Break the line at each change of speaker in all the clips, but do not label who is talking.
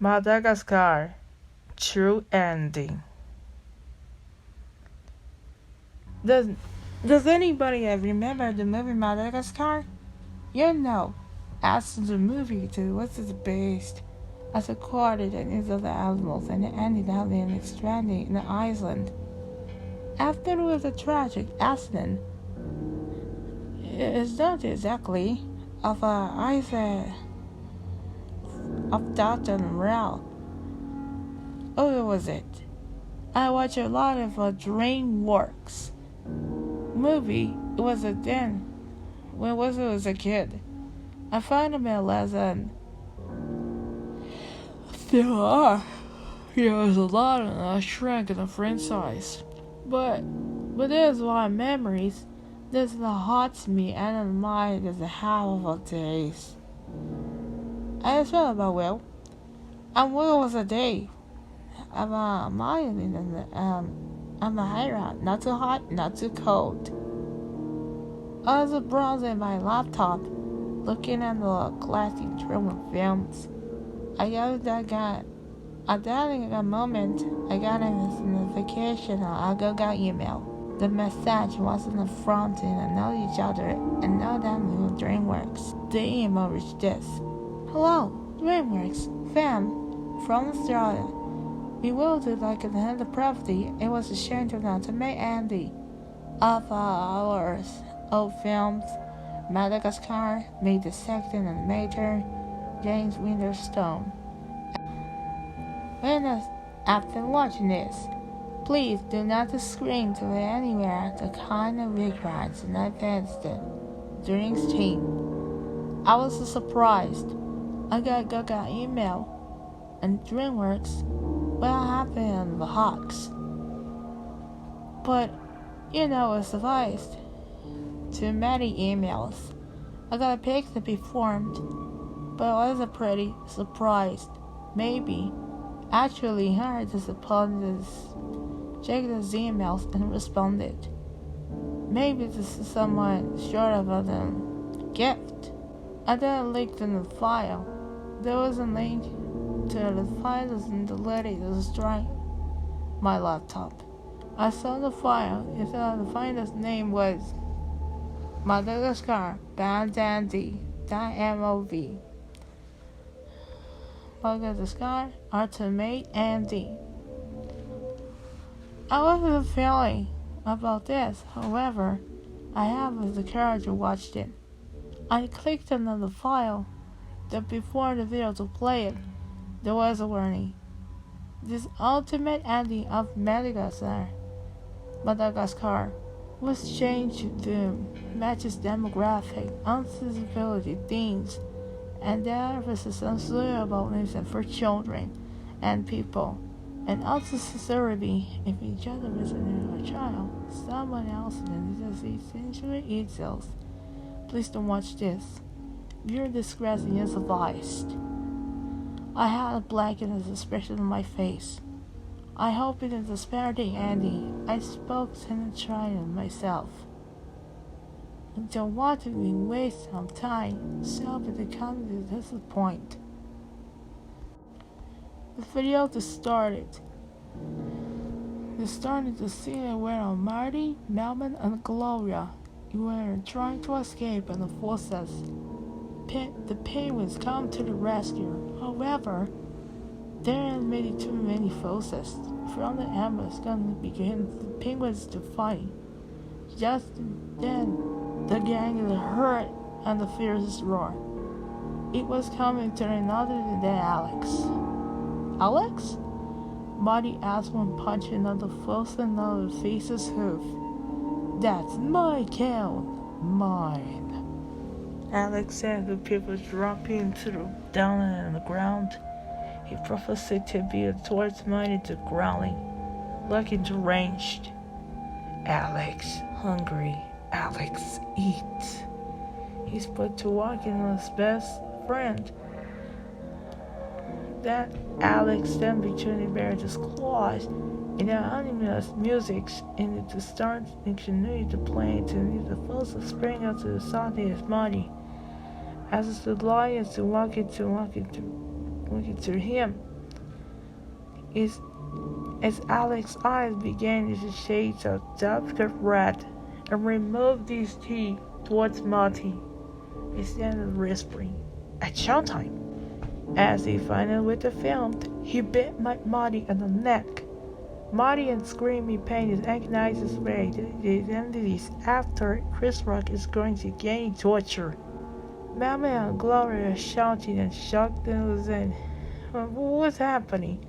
Madagascar, true ending. Does anybody remember the movie Madagascar? You know, as the movie was based as a quarter that is of the animals and it ended up in stranding in the island. After it was a tragic accident, it's not exactly of a island of Dr. Morale. Oh, it was it. I watched a lot of DreamWorks movie. It was a then when I was a kid. I found them a lesson. There was a lot of shrink in the franchise. But there's a lot of memories. There's the haunts me and in mind is a half of days. I just felt about Will. And Will was a day. I'm a high not too hot, not too cold. I was browsing my laptop, looking at the classic German films. I got at that moment, I got a notification on got email. The message was in the front and know each other and know that new DreamWorks. The email reached this. Hello, DreamWorks, fam, from Australia. We will do like another property. It was a shame to not to make Andy of our old films. Madagascar made the second animator, James Winterstone. After watching this, please do not scream to anywhere the kind of regrets and advanced during stream. I was surprised. I got email and DreamWorks. What happened in the Hawks? But it sufficed. Too many emails. I got a pic to be formed, but I was pretty surprised. Maybe actually heard this upon this. Checked his emails and responded. Maybe this is someone short of a gift. I then linked in the file. There was a link to the files and deleted to destroy my laptop. I saw the file. It said the file's name was Madagascar Bandandy.mov. Madagascar Altermate Andy. I wasn't feeling about this. However, I have the courage to watch it. I clicked on the file. That before the video to play it, there was a warning. This ultimate ending of Madagascar was changed to match its demographic, accessibility themes, and there was a censorable reason for children and people, and also sincerity if each other is a child, someone else in the century itself. Please don't watch this. Your discretion is advised. I had a blanket expression on my face. I hope it is a disparity, Andy. I spoke and tried myself. I don't want to waste some time, so it becomes to disappoint. The video just started. They started the scene where Marty, Melvin, and Gloria were trying to escape in the forces. The penguins come to the rescue. However, there are too many forces. From the ambulance gun begins the penguins to fight. Just then, the gang is heard and the fierce roar. It was coming to another than Alex. Alex? Marty asked one punching another foot and another face's hoof. That's my count. Mine. Alex said the people dropping down on the ground. He prophesied to be towards mine into growling, looking deranged. Alex, hungry. Alex, eat. he's put to walking with his best friend. Then Alex then between the bear's claws, and the animal's music and the start and continued to play to leave the first spring out to the side of his body. As the lion to walk into him. As Alex's eyes began to shades of darker red and removed his teeth towards Marty, he started whispering, "At showtime." As he finally with the film, he bit Marty on the neck. Marty and screaming pain is agonized his way to his entities after Chris Rock is going to gain torture. Mama and Gloria shouting and shocked and was in. What was happening?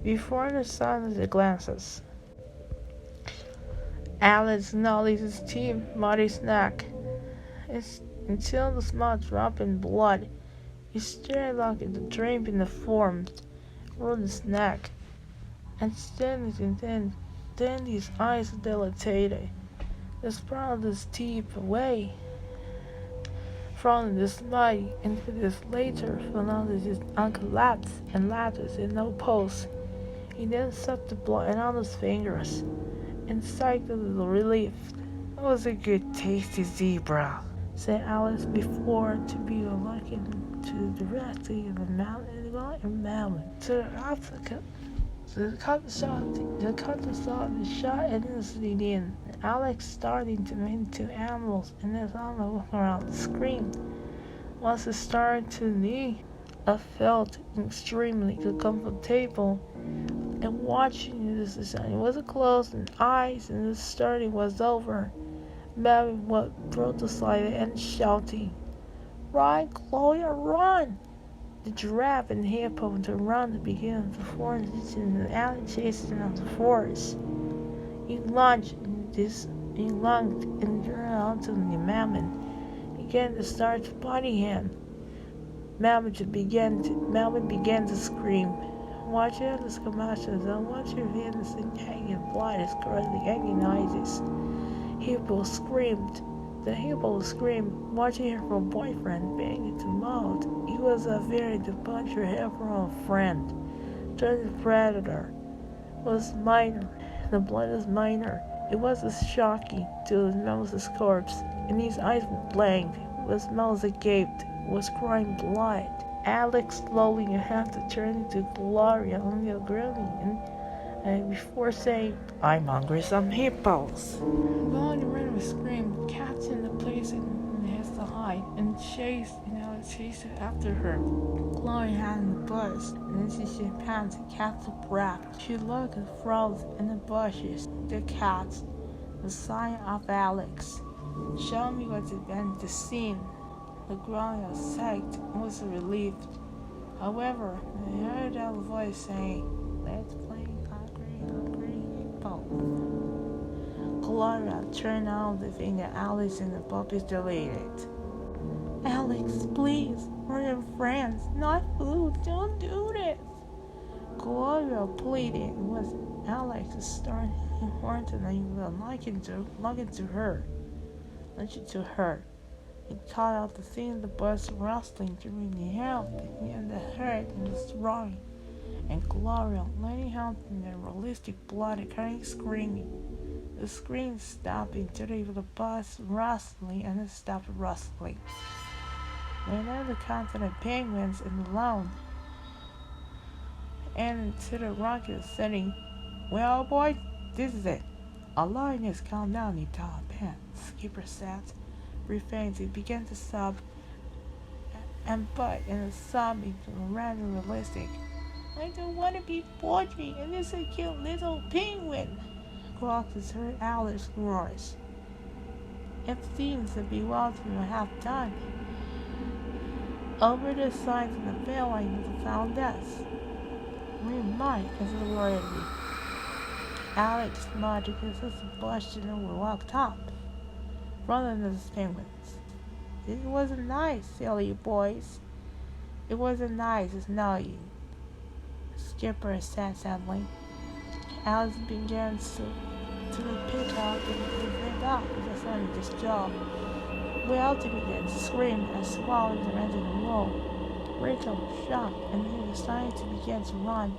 Before the silence the glances. Alex nollies his teeth, Marty's neck. Until the small drop in blood. He stared like the drain in the forms around his neck. And then his eyes dilated. The sprout of his teeth away from the smile into this later found his uncle lapsed and lapses in no pulse. He then sucked the blood out of his fingers and sighed with relief. "That was a good tasty zebra," said Alice before to be awakened to the directly of the mountain to the obstacle. The cut the shot endlessly in. Alex starting to meet two animals and his arm around screamed. Once it started to knee, I felt extremely comfortable and watching this design. It wasn't closed and eyes and the starting was over. Mary broke the silence and shouting, "Run, Gloria, run!" The giraffe and hippo to run to begin to form in the alley chasing out the forest. He lunged and turned onto the mammoth. He began to start to body him. Mammoth began to scream. Watch out the commotions and watch your hands and hanging blood as currently agonizes. Hippo screamed. The hippo screamed, watching her boyfriend being to mouth. He was a very departure hippo friend. Turned the predator was minor. The blood was minor. It was as shocking to his mouth's corpse, and his eyes were blank. His mouth gaped, was crying blood. Alex slowly had to turn to Gloria on the ground and before saying, "I'm hungry some hippos." Gloria ran with scream, cats in the place and has to hide, and chased after her. Gloria had in the bush, and then she pants and catch the breath. She looked and froze in the bushes. The cats, the sign of Alex. Show me what's been the scene. The Gloria sagged and was relieved. However, they heard a voice saying, "Let's play hungry hippo." Gloria turned on the thing that Alex and the puppies deleted. "Alex, please, we're your friends, not food. Don't do this." Gloria pleaded. It was Alex starting important and he was looking to her. He caught out the thing of the bus rustling during the help and the hurt and the strong. And Gloria letting out in the realistic blood carrying screaming. The scream stopped until the bus rustling and it stopped rustling. Whenever the continent penguins in the lawn and to the rocket setting, "Well boys, this is it. A lion is calm down, you tall pen," Skipper said. Refrains, he began to sob and butt and the sobbing rather realistic. "I don't want to be poetry and this is a cute little penguin." Crocus heard Alice roars. It seems to be well to have done. Over the sides of the building was found death. We might as a royalty. Alex smiled because his question and we walked up. Rather than the penguins. "It wasn't nice, silly boys. It wasn't nice, it's not you," Skipper said sadly. Alice began to pick up and pick up the sun of his jaw. Reality began to scream as swallowed entered the room. Rico was shocked, and he decided to begin to run.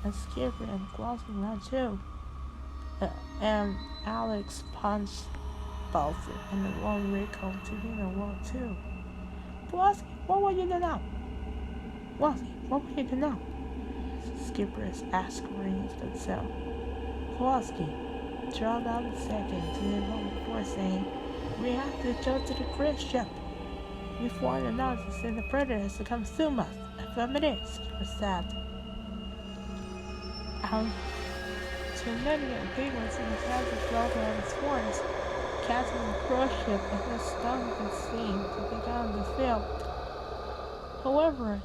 And Skipper and Kowalski ran too. And Alex punched both and the wrong Rico to hit the wall too. Kowalski, what were you doing now? Kowalski, what were you doing now? Skipper asked himself. Kowalski dragged out a second to the home before saying, "We have to go to the cruise ship before the notice and the predators to consume us." Affirmative, Skipper said. Too many penguins in the castle floated on its horns, catching the cruise ship and her stomach and steam to get out of the field. However,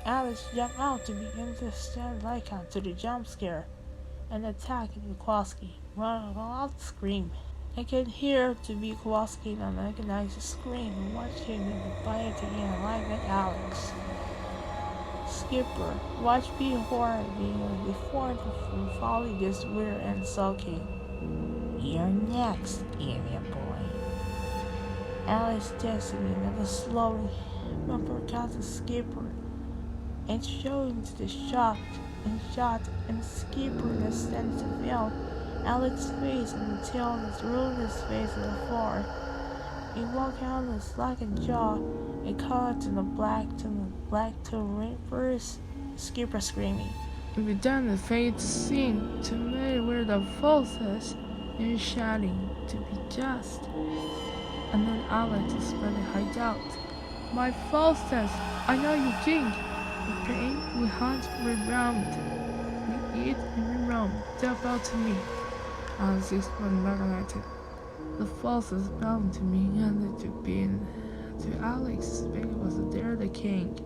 Alice jumped out to begin to stand like out to the jump scare and attack Kowalski, running a loud scream. I could hear to be Kowalski and I recognized the scream and watched him in the bite to get alive at Alex. Skipper watched me horror before the folly gets weird and sulking. "You're next, idiot boy." Alice Destiny never slowly uppercut the Skipper and showed him to the shot and Skipper descended to feel Alex's face and the tail that rolled his face to the floor. He walked out with a slackened jaw and caught in the black to reverse Skipper screaming. We done the fate scene to me where the forces is shouting to be just. And then Alex spread a hideout. "My forces, I know you think. We paint, we hunt, we round. We eat and we roam. They're bound to me." Alex explained regulated. The forces bound to me and to Alex, baby was there the king.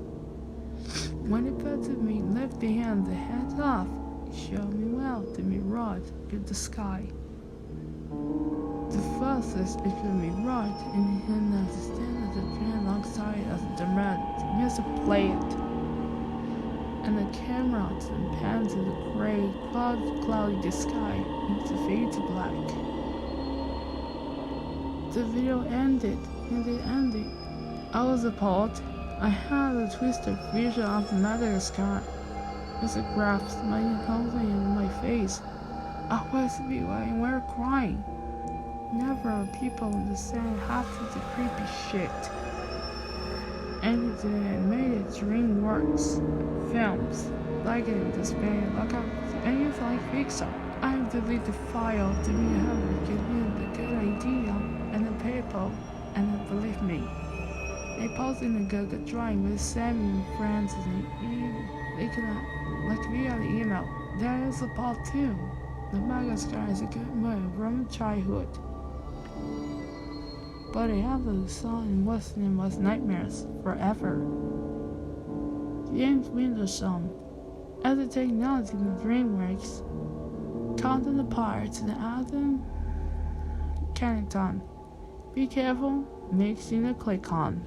When it fell to me, left behind the head off, it showed me well to me rod in the sky. The forces showed me rod in the hand as I stand at the train alongside as the red music played. And the camera pans to the gray, cloudy sky into fade to black. The video ended. In the ending, I was appalled. I had a twisted vision of Madagascar with a graph smiling holding in my face. I was and we're crying. Never people in the sand half of the creepy shit. And the animated DreamWorks films, like it in despair, like anything like Pixar. I have deleted the file to be able to give you the good idea and the people, and believe me, they posted in a Google Drive with Sammy and friends, and they can like via the email. There is a part 2. The Madagascar is a good movie from childhood. But I have a song in what's name was Nightmares Forever. James Windows song. As the technology in DreamWorks, counting the parts in the album Canton. Be careful, mixing the click on.